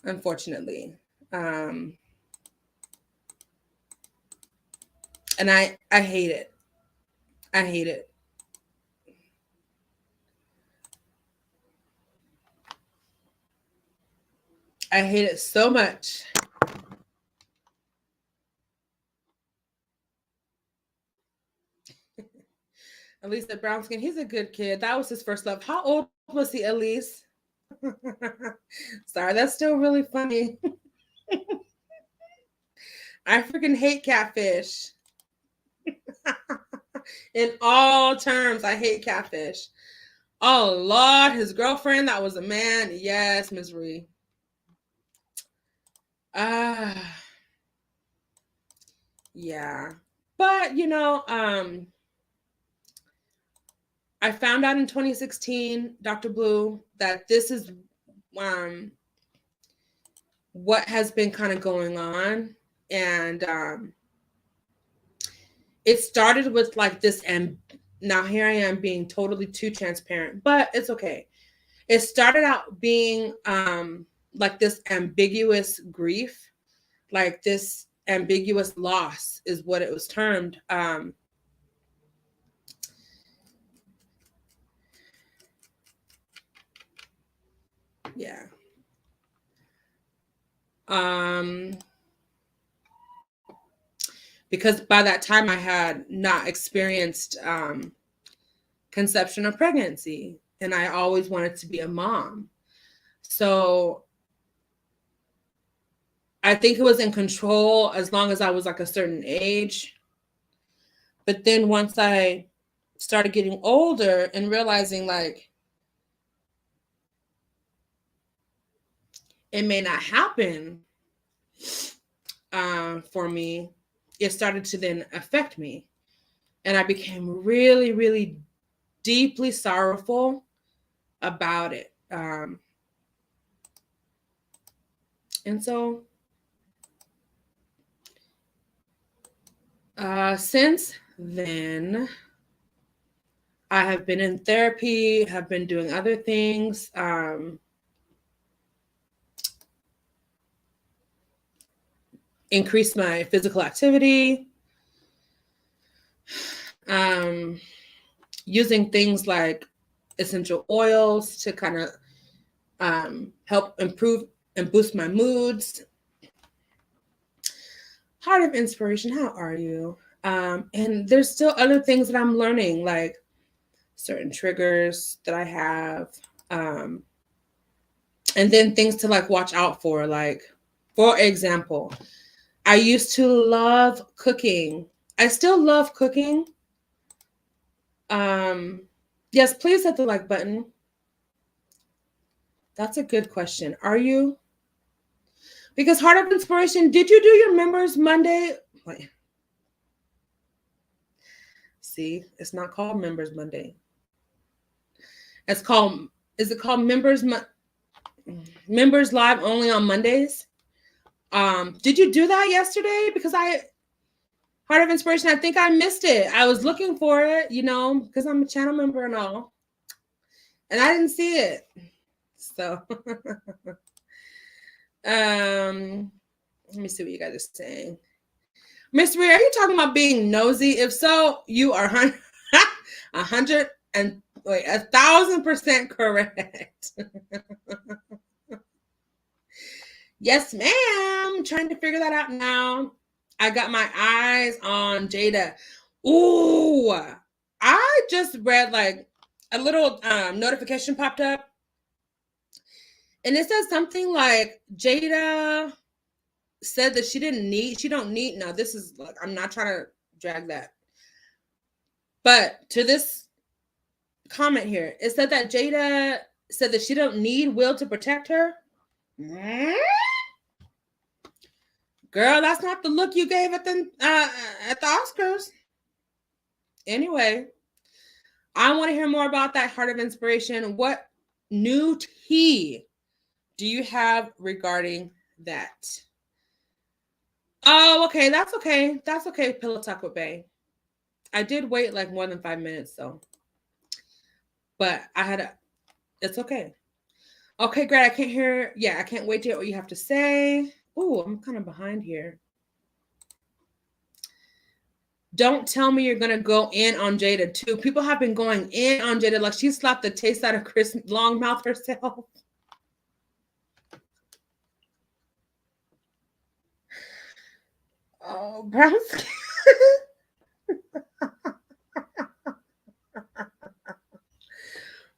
Unfortunately. And I hate it. I hate it. I hate it so much. Elise at Brown Skin, he's a good kid. That was his first love. How old was he, Elise? Sorry, that's still really funny. I freaking hate catfish. In all terms, I hate catfish. Oh, Lord, his girlfriend, that was a man. Yes, misery. Yeah. But, I found out in 2016, Dr. Blue, that this is what has been kind of going on. And it started with like this, and now here I am being totally too transparent, but it's okay. It started out being like this ambiguous grief, like this ambiguous loss is what it was termed. Yeah. Because by that time I had not experienced conception of pregnancy, and I always wanted to be a mom. So I think it was in control as long as I was like a certain age. But then once I started getting older and realizing like it may not happen for me, it started to then affect me. And I became really, really deeply sorrowful about it. And so since then, I have been in therapy, have been doing other things. Increased my physical activity. Using things like essential oils to kind of help improve and boost my moods. Heart of Inspiration, how are you? And there's still other things that I'm learning, like certain triggers that I have. And then things to like watch out for. Like, for example, I used to love cooking. I still love cooking. Yes, please hit the like button. That's a good question. Are you? Because Heart of Inspiration, did you do your Members Monday? Wait. See, it's not called Members Monday. It's called, is it called Members Live only on Mondays? Did you do that yesterday? Because Heart of Inspiration, I think I missed it. I was looking for it, you know, because I'm a channel member and all. And I didn't see it. So let me see what you guys are saying. Miss Rhea, are you talking about being nosy? If so, you are 1,000% correct. Yes, ma'am. Trying to figure that out now. I got my eyes on Jada. Ooh, I just read like a little notification popped up. And it says something like Jada said that she don't need, now this is like, I'm not trying to drag that. But to this comment here, it said that Jada said that she don't need Will to protect her. Girl, that's not the look you gave at the Oscars. Anyway, I want to hear more about that Heart of Inspiration. What new tea do you have regarding that? Oh, okay. That's okay. That's okay. Pillow Talk with Bae. I did wait like more than 5 minutes, though. But it's okay. Okay, great. I can't hear. Yeah, I can't wait to hear what you have to say. Ooh, I'm kind of behind here. Don't tell me you're going to go in on Jada, too. People have been going in on Jada like she slapped the taste out of Chris Longmouth herself. Oh, brown skin.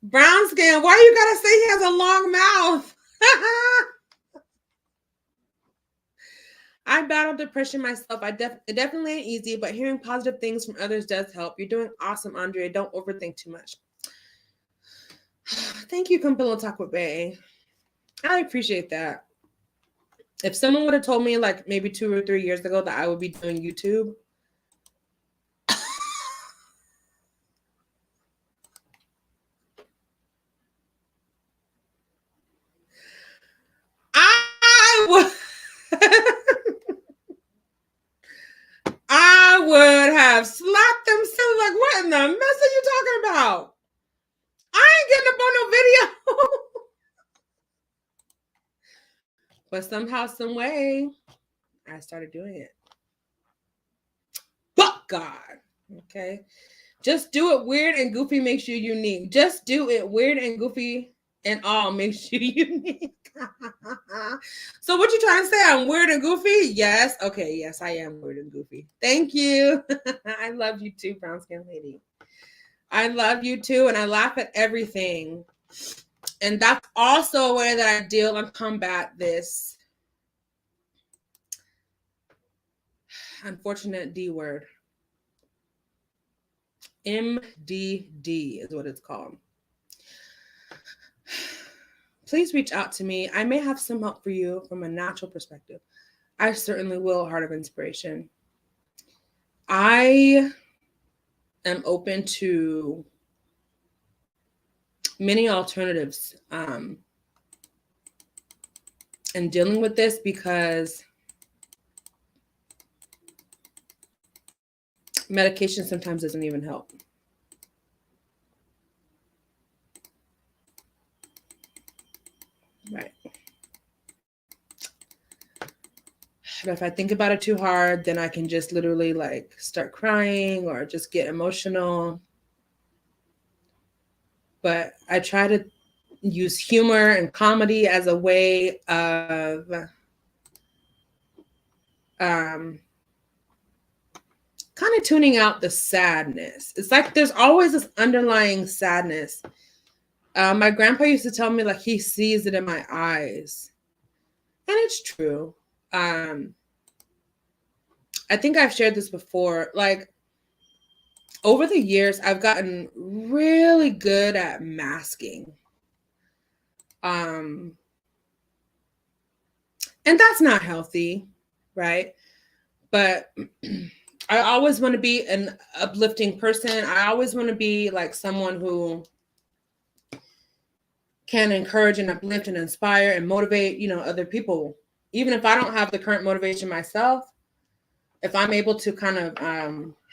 Brown skin. Why you gotta say he has a long mouth? I battle depression myself. It definitely ain't easy, but hearing positive things from others does help. You're doing awesome, Andrea. Don't overthink too much. Thank you, Pillow Talk with Bae. I appreciate that. If someone would have told me like maybe 2 or 3 years ago that I would be doing YouTube, I would have slapped them so like, what in the mess are you talking about? I ain't getting up on no video. But somehow, some way, I started doing it. But God, okay? Just do it weird and goofy makes you unique. Just do it weird and goofy and all makes you unique. So what you trying to say? I'm weird and goofy? Yes. Okay. Yes, I am weird and goofy. Thank you. I love you too, brown skin lady. I love you too, and I laugh at everything. And that's also a way that I deal and combat this unfortunate D word. MDD is what it's called. Please reach out to me. I may have some help for you from a natural perspective. I certainly will, Heart of Inspiration. I am open to many alternatives in dealing with this, because medication sometimes doesn't even help. Right. But if I think about it too hard, then I can just literally like start crying or just get emotional. But I try to use humor and comedy as a way of kind of tuning out the sadness. It's like there's always this underlying sadness. My grandpa used to tell me like he sees it in my eyes. And it's true. I think I've shared this before. Like over the years, I've gotten really good at masking. And that's not healthy, right? But I always want to be an uplifting person. I always want to be like someone who can encourage and uplift and inspire and motivate, other people. Even if I don't have the current motivation myself, if I'm able to kind of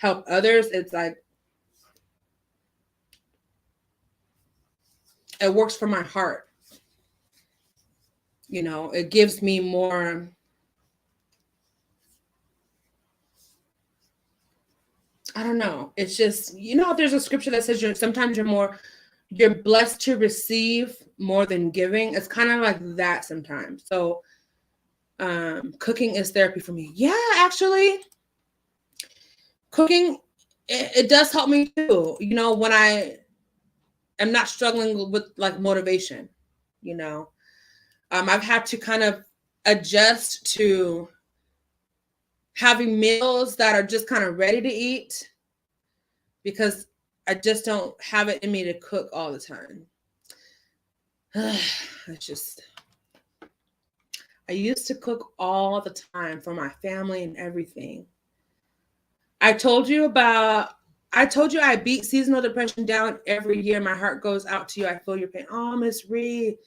help others, it's like it works for my heart. It gives me more. I don't know. It's just, there's a scripture that says sometimes you're blessed to receive more than giving. It's kind of like that sometimes. So cooking is therapy for me. Yeah, actually, cooking, it does help me too. When I am not struggling with like motivation, I've had to kind of adjust to having meals that are just kind of ready to eat, because I just don't have it in me to cook all the time. It's just, I used to cook all the time for my family and everything. I told you I beat seasonal depression down every year. My heart goes out to you. I feel your pain. Oh, Miss Reed.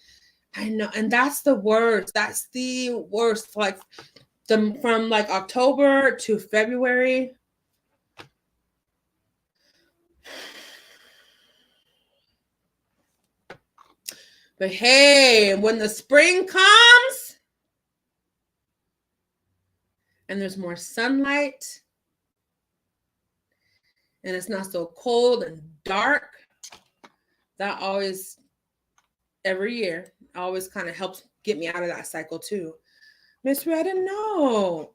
I know. And that's the worst. That's the worst. Like from like October to February. But hey, when the spring comes and there's more sunlight and it's not so cold and dark, that always, every year, always kind of helps get me out of that cycle too. Miss Red, I didn't know.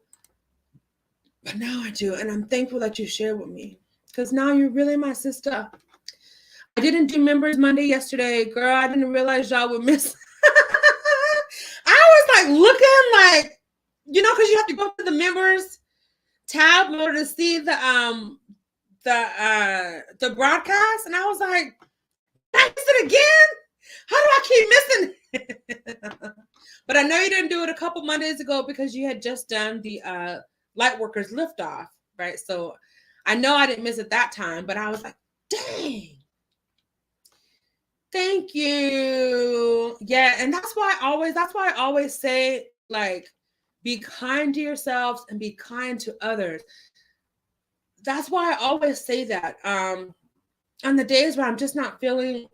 But now I do. And I'm thankful that you shared with me, because now you're really my sister. I didn't do members Monday yesterday. Girl, I didn't realize y'all would miss. I was like looking like, because you have to go to the members tab in order to see the broadcast. And I was like, I miss it again? How do I keep missing it? But I know you didn't do it a couple Mondays ago because you had just done the Lightworkers Liftoff, right? So I know I didn't miss it that time, but I was like, dang. Thank you. Yeah, and that's why I always say, like, be kind to yourselves and be kind to others. That's why I always say that. On the days where I'm just not feeling,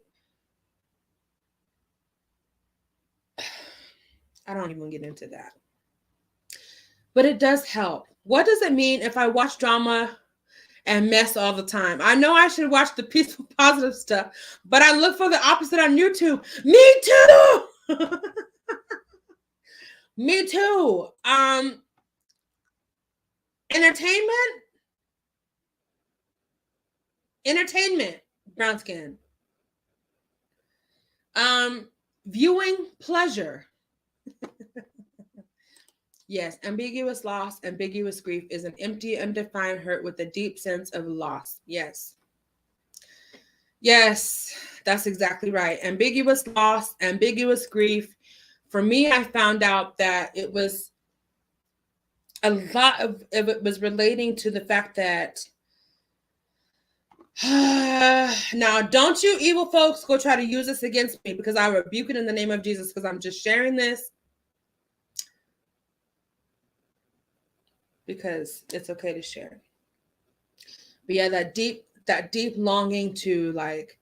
I don't even get into that. But it does help. What does it mean if I watch drama and mess all the time? I know I should watch the peaceful, positive stuff, but I look for the opposite on YouTube. Me too. Me too. Entertainment, Brown skin. Viewing pleasure. Yes, ambiguous loss, ambiguous grief is an empty, undefined hurt with a deep sense of loss. Yes. Yes, that's exactly right. Ambiguous loss, ambiguous grief. For me, I found out that it was a lot of it was relating to the fact that now don't you evil folks go try to use this against me, because I rebuke it in the name of Jesus, because I'm just sharing this because it's okay to share. But yeah, that deep longing to like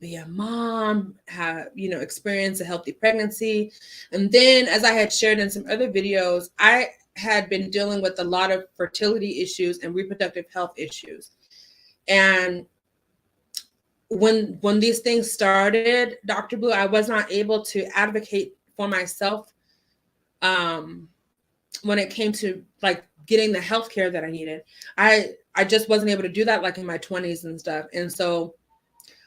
be a mom, have, experience a healthy pregnancy. And then, as I had shared in some other videos, I had been dealing with a lot of fertility issues and reproductive health issues. And when these things started, Dr. Blue, I was not able to advocate for myself when it came to like getting the health care that I needed. I just wasn't able to do that like in my 20s and stuff. And so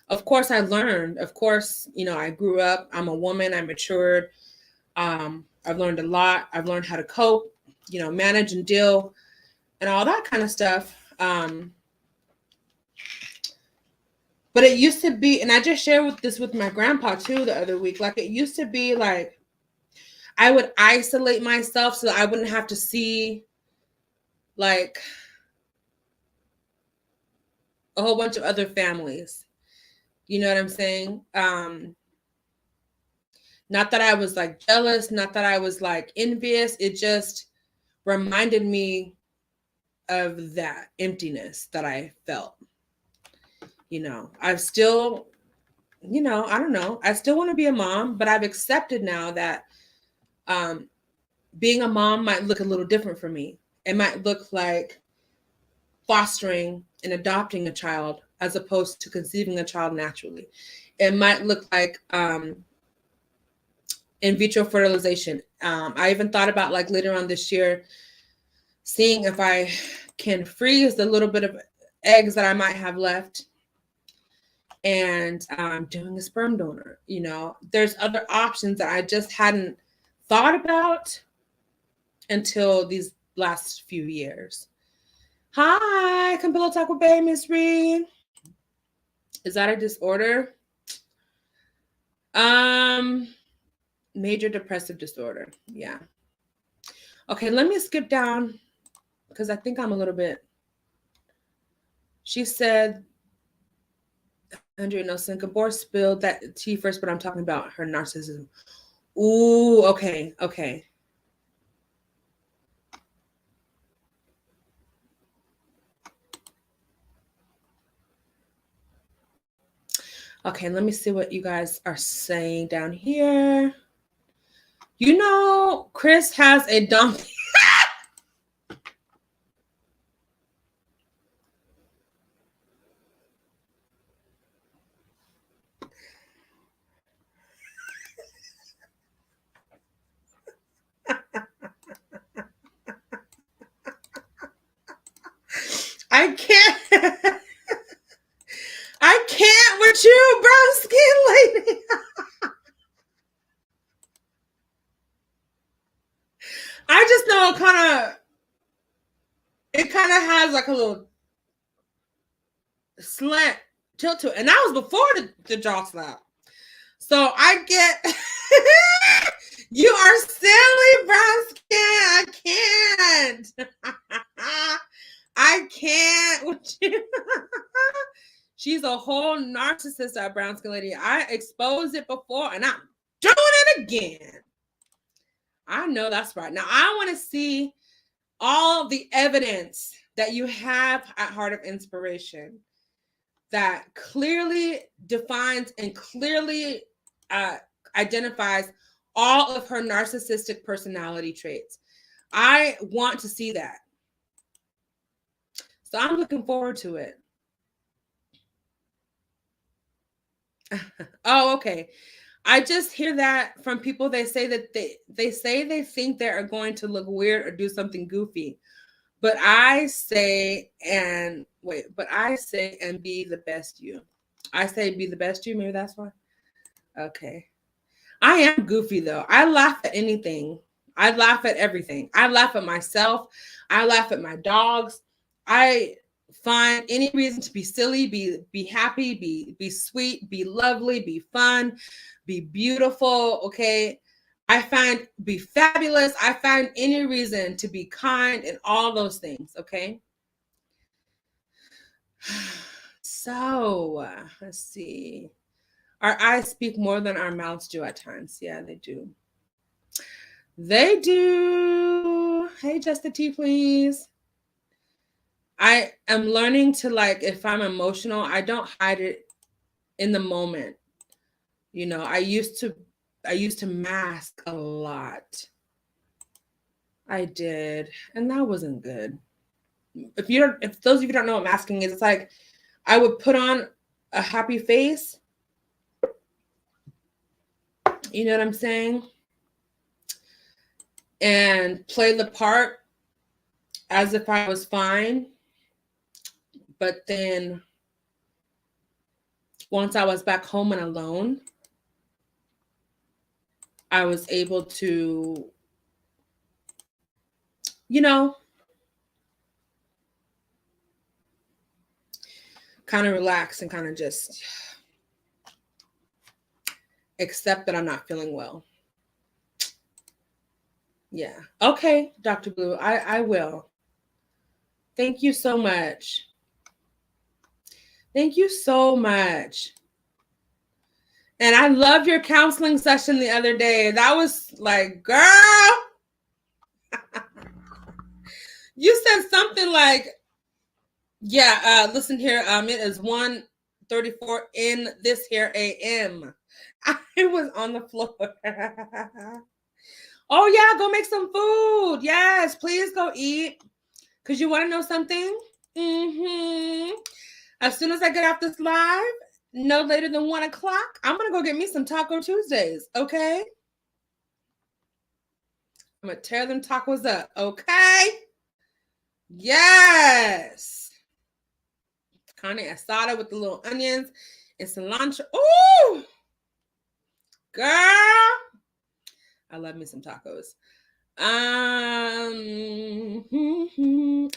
of course I learned, I grew up, I'm a woman, I matured. I've learned a lot. I've learned how to cope, manage and deal and all that kind of stuff. But it used to be, and I just shared this with my grandpa too the other week, like it used to be like I would isolate myself so that I wouldn't have to see like a whole bunch of other families. You know what I'm saying? Not that I was like jealous, not that I was like envious. It just reminded me of that emptiness that I felt. I've still, I don't know. I still want to be a mom, but I've accepted now that being a mom might look a little different for me. It might look like fostering and adopting a child as opposed to conceiving a child naturally. It might look like in vitro fertilization. I even thought about like later on this year, seeing if I can freeze the little bit of eggs that I might have left and doing a sperm donor. There's other options that I just hadn't thought about until these last few years. Hi, come pillow talk with Babe, Miss Reed. Is that a disorder? Major depressive disorder. Yeah. Okay, let me skip down because I think I'm a little bit. She said, Andrea Nelson, Gabor spilled that tea first, but I'm talking about her narcissism. Ooh, okay. Okay, let me see what you guys are saying down here. Chris has a donkey. I can't with you, brown skin lady. I just know it kind of has like a little slant tilt to it. And that was before the jaw slap. So I get you are silly, brown skin. I can't. I can't with you. She's a whole narcissist, that brown skin lady. I exposed it before and I'm doing it again. I know that's right. Now I want to see all the evidence that you have at Heart of Inspiration that clearly defines and clearly identifies all of her narcissistic personality traits. I want to see that. So I'm looking forward to it. Oh, okay. I just hear that from people. They say that they think they are going to look weird or do something goofy. But I say and be the best you. I say be the best you. Maybe that's why. Okay. I am goofy though. I laugh at anything. I laugh at everything. I laugh at myself. I laugh at my dogs. I find any reason to be silly, be happy, be sweet, be lovely, be fun, be beautiful. Okay. I find be fabulous. I find any reason to be kind and all those things. Okay. So let's see. Our eyes speak more than our mouths do at times. Yeah, they do. They do. Hey, just the tea, please. I am learning to, like, if I'm emotional, I don't hide it in the moment. You know, I used to mask a lot. I did, and that wasn't good. If those of you don't know what masking is, it's like I would put on a happy face. You know what I'm saying? And play the part as if I was fine. But then once I was back home and alone, I was able to, you know, kind of relax and kind of just accept that I'm not feeling well. Yeah. Okay, Dr. Blue, I will. Thank you so much. Thank you so much. And I loved your counseling session the other day. That was like, girl, you said something like, yeah, listen here, it is 1:34 in this here AM. I was on the floor. Oh yeah, go make some food. Yes, please go eat. Cause you want to know something? As soon as I get off this live, no later than 1:00, I'm gonna go get me some Taco Tuesdays. Okay. I'm gonna tear them tacos up. Okay. Yes. Carne asada with the little onions and cilantro. Ooh, girl. I love me some tacos.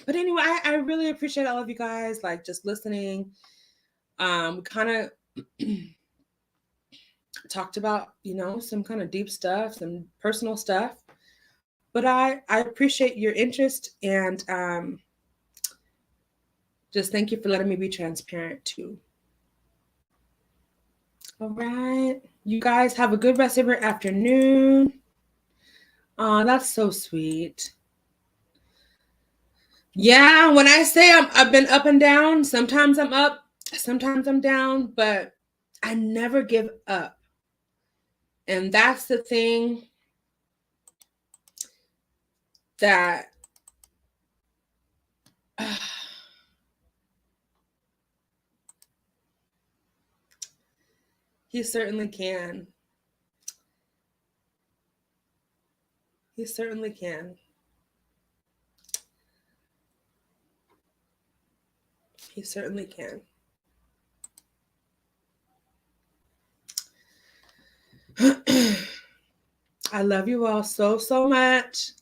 But anyway, I really appreciate all of you guys, like, just listening. We kind of talked about, you know, some kind of deep stuff, some personal stuff, but I appreciate your interest, and just thank you for letting me be transparent too. All right, you guys have a good rest of your afternoon. Oh, that's so sweet. Yeah, when I say I've been up and down, sometimes I'm up, sometimes I'm down, but I never give up. And that's the thing that he certainly can. He certainly can. He certainly can. I love you all so, so much.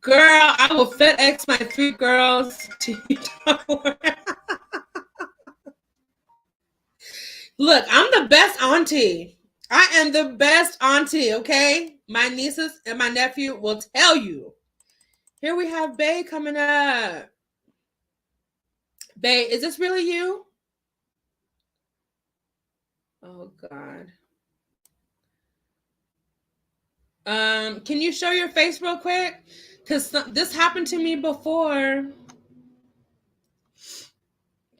Girl, I will FedEx my 3 girls to you. Look, I'm the best auntie. I am the best auntie, okay? My nieces and my nephew will tell you. Here we have Bay coming up. Bay, is this really you? Oh, God. Can you show your face real quick? Because this happened to me before.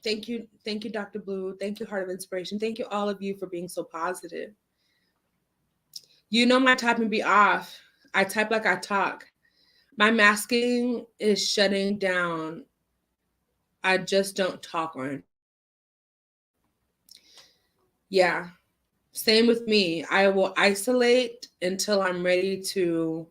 Thank you, Dr. Blue. Thank you, Heart of Inspiration. Thank you, all of you, for being so positive. You know my typing be off. I type like I talk. My masking is shutting down. I just don't talk on. Yeah. Same with me. I will isolate until I'm ready to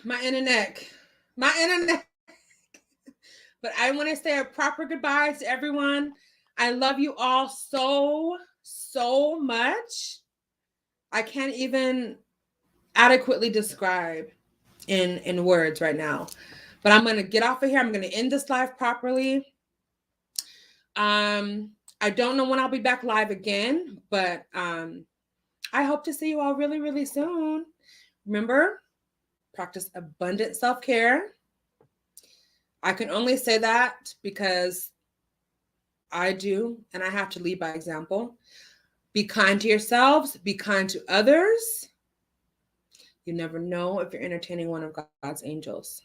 My internet. But I want to say a proper goodbye to everyone. I love you all so much. I can't even adequately describe in words right now. But I'm going to get off of here. I'm going to end this live properly. I don't know when I'll be back live again, but I hope to see you all really soon. Remember, practice abundant self-care. I can only say that because I do, and I have to lead by example. Be kind to yourselves, be kind to others. You never know if you're entertaining one of God's angels.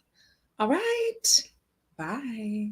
All right. Bye.